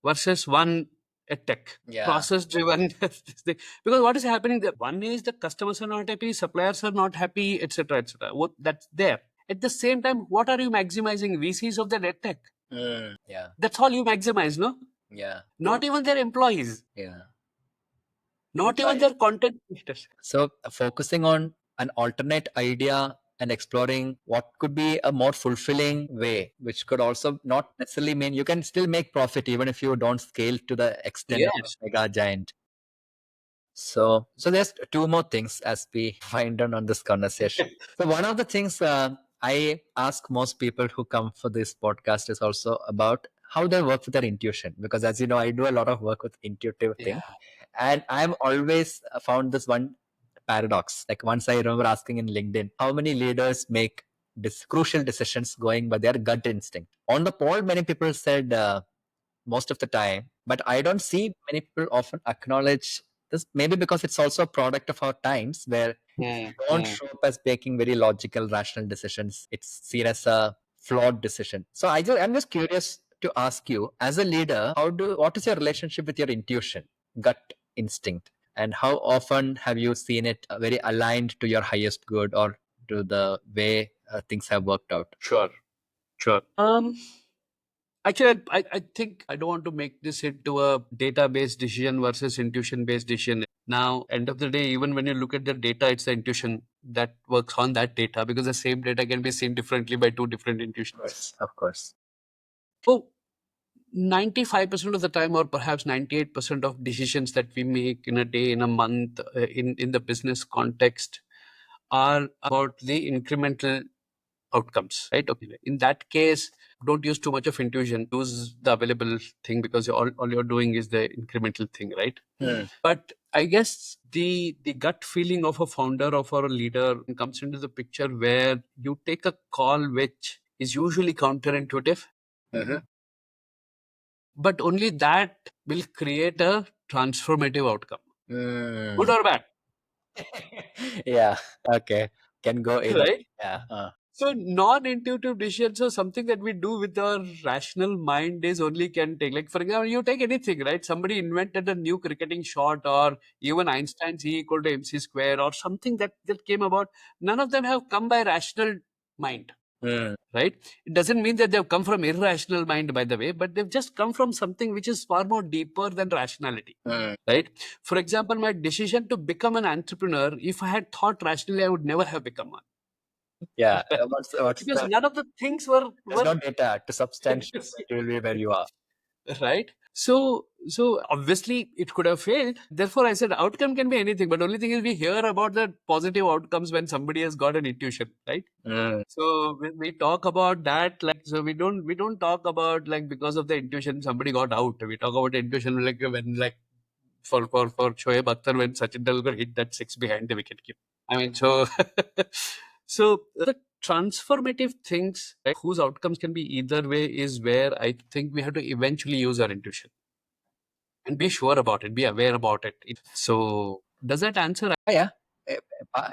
versus one tech process driven. Because what is happening there? One is the customers are not happy, suppliers are not happy, etc. etc. What that's there. At the same time, what are you maximizing? VCs of the tech. Yeah. That's all you maximize, no? Yeah. Not even their employees. Yeah. Not even their content creators. So focusing on an alternate idea and exploring what could be a more fulfilling way, which could also not necessarily mean you can still make profit even if you don't scale to the extent of a mega giant. So there's two more things as we wind down on this conversation. So one of the things I ask most people who come for this podcast is also about how they work with their intuition, because as you know, I do a lot of work with intuitive things, and I've always found this one paradox. Like once I remember asking in LinkedIn, how many leaders make crucial decisions going by their gut instinct? On the poll, many people said most of the time, but I don't see many people often acknowledge this, maybe because it's also a product of our times where don't show up as making very logical, rational decisions. It's seen as a flawed decision. So I'm just curious to ask you, as a leader, what is your relationship with your intuition, gut instinct, and how often have you seen it very aligned to your highest good or to the way things have worked out? Sure. Actually, I think I don't want to make this into a data-based decision versus intuition-based decision. Now, end of the day, even when you look at the data, it's the intuition that works on that data, because the same data can be seen differently by two different intuitions. Of course. So 95% of the time, or perhaps 98% of decisions that we make in a day, in a month, in the business context, are about the incremental outcomes, right? Okay. In that case, don't use too much of intuition. Use the available thing, because all you're doing is the incremental thing, right? But I guess the gut feeling of a founder or a leader comes into the picture where you take a call which is usually counterintuitive, but only that will create a transformative outcome. Good or bad? Yeah. Okay. Can go either. Right? Yeah. So non-intuitive decisions are something that we do with our rational mind is only can take. Like for example, you take anything, right? Somebody invented a new cricketing shot, or even Einstein's E equal to MC square, or something that came about. None of them have come by rational mind, right? It doesn't mean that they've come from irrational mind, by the way, but they've just come from something which is far more deeper than rationality, right? For example, my decision to become an entrepreneur, if I had thought rationally, I would never have become one. Yeah. Because none of the things were There's no data to substantiate that you will be where you are. right. So obviously it could have failed. Therefore, I said outcome can be anything, but only thing is we hear about the positive outcomes when somebody has got an intuition, right? So when we talk about that, like, so we don't talk about like because of the intuition somebody got out. We talk about intuition like when like for Shoaib Akhtar when Sachin Tendulkar hit that six behind the wicket keeper. I mean, so so the transformative things, right, whose outcomes can be either way, is where I think we have to eventually use our intuition and be sure about it, be aware about it. So does that answer? Yeah,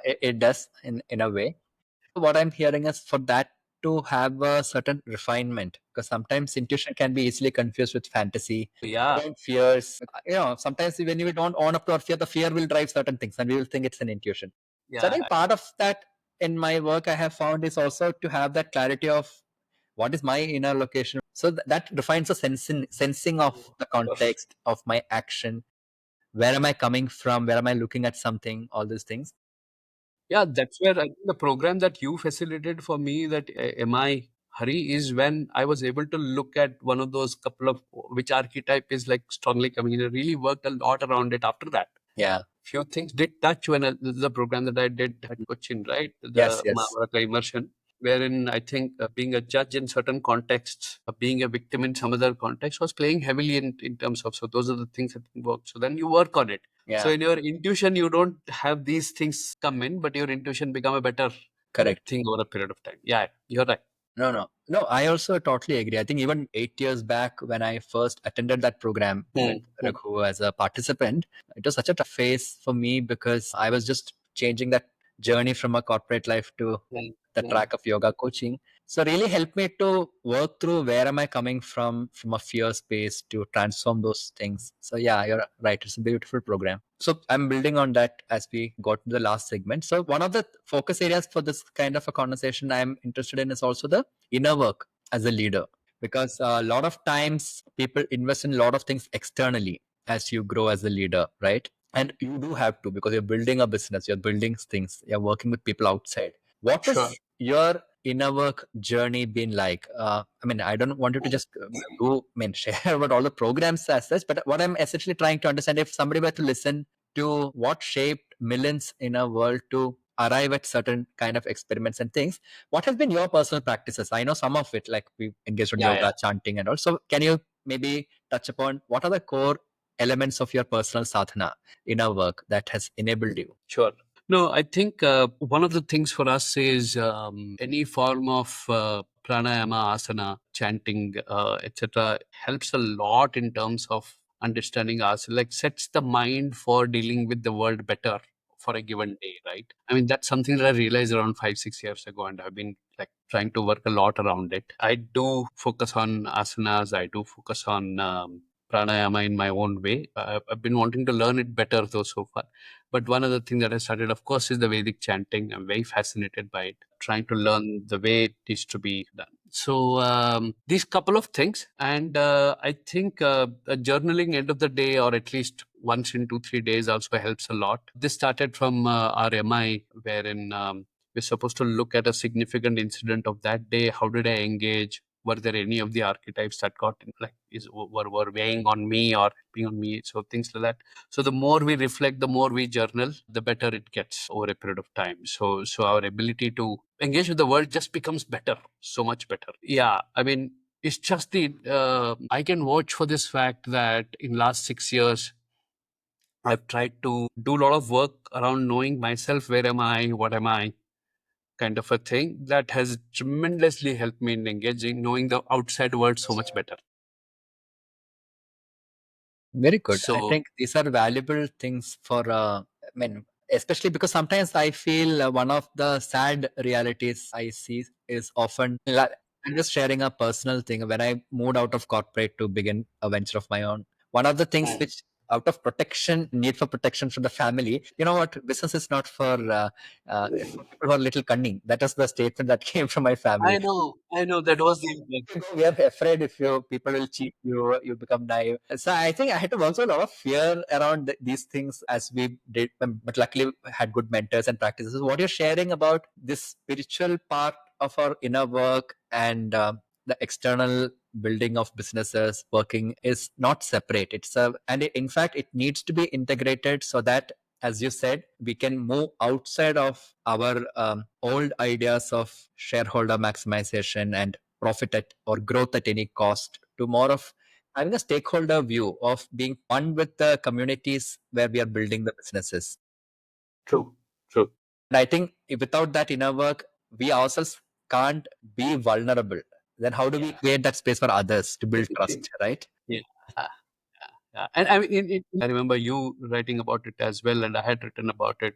it does in a way. What I'm hearing is for that to have a certain refinement, because sometimes intuition can be easily confused with fantasy. Yeah. Fears, sometimes when we don't own up to our fear, the fear will drive certain things and we will think it's an intuition. So I think part of that in my work I have found is also to have that clarity of what is my inner location. So that defines the sensing of the context of my action. Where am I coming from? Where am I looking at something? All these things. Yeah, that's where I think the program that you facilitated for me, that MI Hari, is when I was able to look at one of those couple of which archetype is like strongly coming in. I really worked a lot around it after that. Yeah. Few things did touch when the program that I did at Cochin, right? The Yes. Mahabharata immersion, wherein I think being a judge in certain contexts, being a victim in some other context was playing heavily in terms of, so those are the things that work. So then you work on it. Yeah. So in your intuition, you don't have these things come in, but your intuition become a better Correct. thing over a period of time. Yeah, you're right. No. I also totally agree. I think even 8 years back when I first attended that program with Raghu as a participant, it was such a tough phase for me because I was just changing that journey from a corporate life to the track of yoga coaching. So really helped me to work through where am I coming from a fear space to transform those things. So yeah, you're right. It's a beautiful program. So I'm building on that as we got to the last segment. So one of the focus areas for this kind of a conversation I'm interested in is also the inner work as a leader, because a lot of times people invest in a lot of things externally as you grow as a leader, right? And you do have to, because you're building a business, you're building things, you're working with people outside. What is your inner work journey been like? I don't want you to just share about all the programs as such, but what I'm essentially trying to understand, if somebody were to listen to what shaped Milind's inner world to arrive at certain kind of experiments and things, what has been your personal practices? I know some of it, like we engaged in yoga, chanting and all. So can you maybe touch upon what are the core elements of your personal sadhana, inner work, that has enabled you? Sure. No, I think one of the things for us is any form of pranayama, asana, chanting, etc., helps a lot in terms of understanding us, like sets the mind for dealing with the world better for a given day, right? I mean, that's something that I realized around 5-6 years ago, and I've been like trying to work a lot around it. I do focus on asanas. I do focus on pranayama in my own way. I've been wanting to learn it better though so far. But one other thing that I started, of course, is the Vedic chanting. I'm very fascinated by it, trying to learn the way it is to be done. So these couple of things, and I think journaling end of the day, or at least once in 2-3 days, also helps a lot. This started from our MI, wherein we're supposed to look at a significant incident of that day. How did I engage? Were there any of the archetypes that got were weighing on me or being on me? So things like that. So the more we reflect, the more we journal, the better it gets over a period of time. So our ability to engage with the world just becomes better, so much better. Yeah, I mean, it's just I can vouch for this fact that in last 6 years, I've tried to do a lot of work around knowing myself. Where am I? What am I? Kind of a thing that has tremendously helped me in engaging, knowing the outside world so much better. Very good. I So think these are valuable things for, especially because sometimes I feel one of the sad realities I see is often, I'm just sharing a personal thing. When I moved out of corporate to begin a venture of my own, one of the things which, out of protection, need for protection from the family, you know what, business is not for, it's for people who are little cunning. That is the statement that came from my family. I know that was the We are afraid if people will cheat you, you become naive. So I think I had to also a lot of fear around these things as we did, but luckily had good mentors and practices. What you're sharing about this spiritual part of our inner work and the external building of businesses working is not separate. And in fact, it needs to be integrated so that, as you said, we can move outside of our old ideas of shareholder maximization and profit at or growth at any cost to more of having a stakeholder view of being one with the communities where we are building the businesses. true. And I think without that inner work, we ourselves can't be vulnerable. Then how do we create that space for others to build trust, right? Yeah. Yeah. And I mean, I remember you writing about it as well, and I had written about it.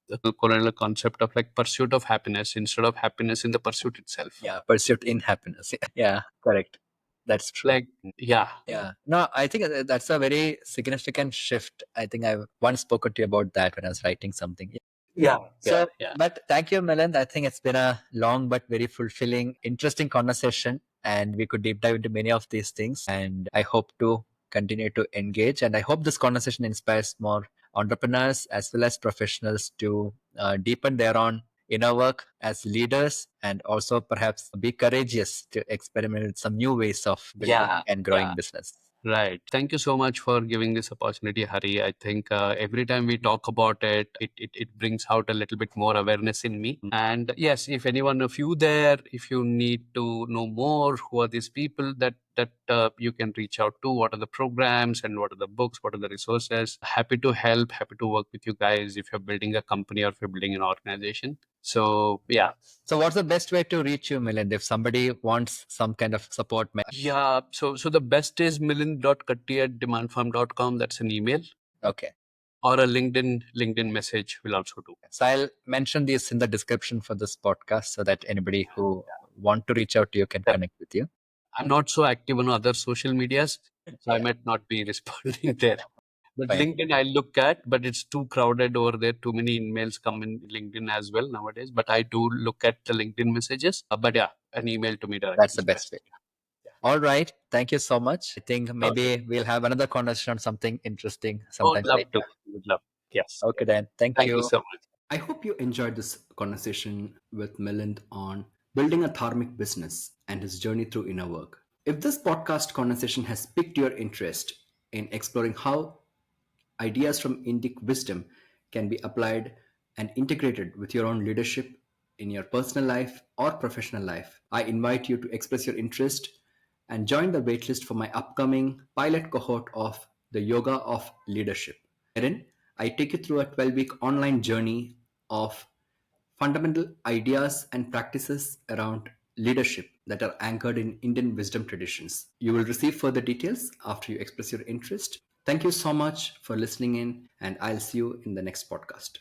the colonial concept of like pursuit of happiness instead of happiness in the pursuit itself. Yeah, pursuit in happiness. Yeah, correct. That's true. Like, yeah. Yeah. No, I think that's a very significant shift. I think I've once spoken to you about that when I was writing something. Yeah. So, Yeah. but thank you, Milind. I think it's been a long but very fulfilling, interesting conversation, and we could deep dive into many of these things. And I hope to continue to engage, and I hope this conversation inspires more entrepreneurs as well as professionals to deepen their own inner work as leaders, and also perhaps be courageous to experiment with some new ways of building and growing business. Right. Thank you so much for giving this opportunity, Hari. I think every time we talk about it, it brings out a little bit more awareness in me. And yes, if anyone of you there, if you need to know more, who are these people that you can reach out to, what are the programs and what are the books, what are the resources, happy to help, happy to work with you guys if you're building a company or if you're building an organization. So, yeah. So what's the best way to reach you, Milind, if somebody wants some kind of support? Yeah, so the best is milind.katti@demandfarm.com. That's an email. Okay. Or a LinkedIn message will also do. So I'll mention these in the description for this podcast so that anybody who want to reach out to you can connect with you. I'm not so active on other social medias, so I might not be responding there. But Fine. LinkedIn I look at, but it's too crowded over there. Too many emails come in LinkedIn as well nowadays. But I do look at the LinkedIn messages. But yeah, an email to me directly. That's the best way. All right. Thank you so much. I think maybe we'll have another conversation on something interesting sometime later. Would love. Yes. Okay, then. Thank you. Thank you so much. I hope you enjoyed this conversation with Milind on building a Dharmic business and his journey through inner work. If this podcast conversation has piqued your interest in exploring how ideas from Indic wisdom can be applied and integrated with your own leadership in your personal life or professional life, I invite you to express your interest and join the waitlist for my upcoming pilot cohort of the Yoga of Leadership. Wherein I take you through a 12-week online journey of fundamental ideas and practices around leadership that are anchored in Indian wisdom traditions. You will receive further details after you express your interest. Thank you so much for listening in, and I'll see you in the next podcast.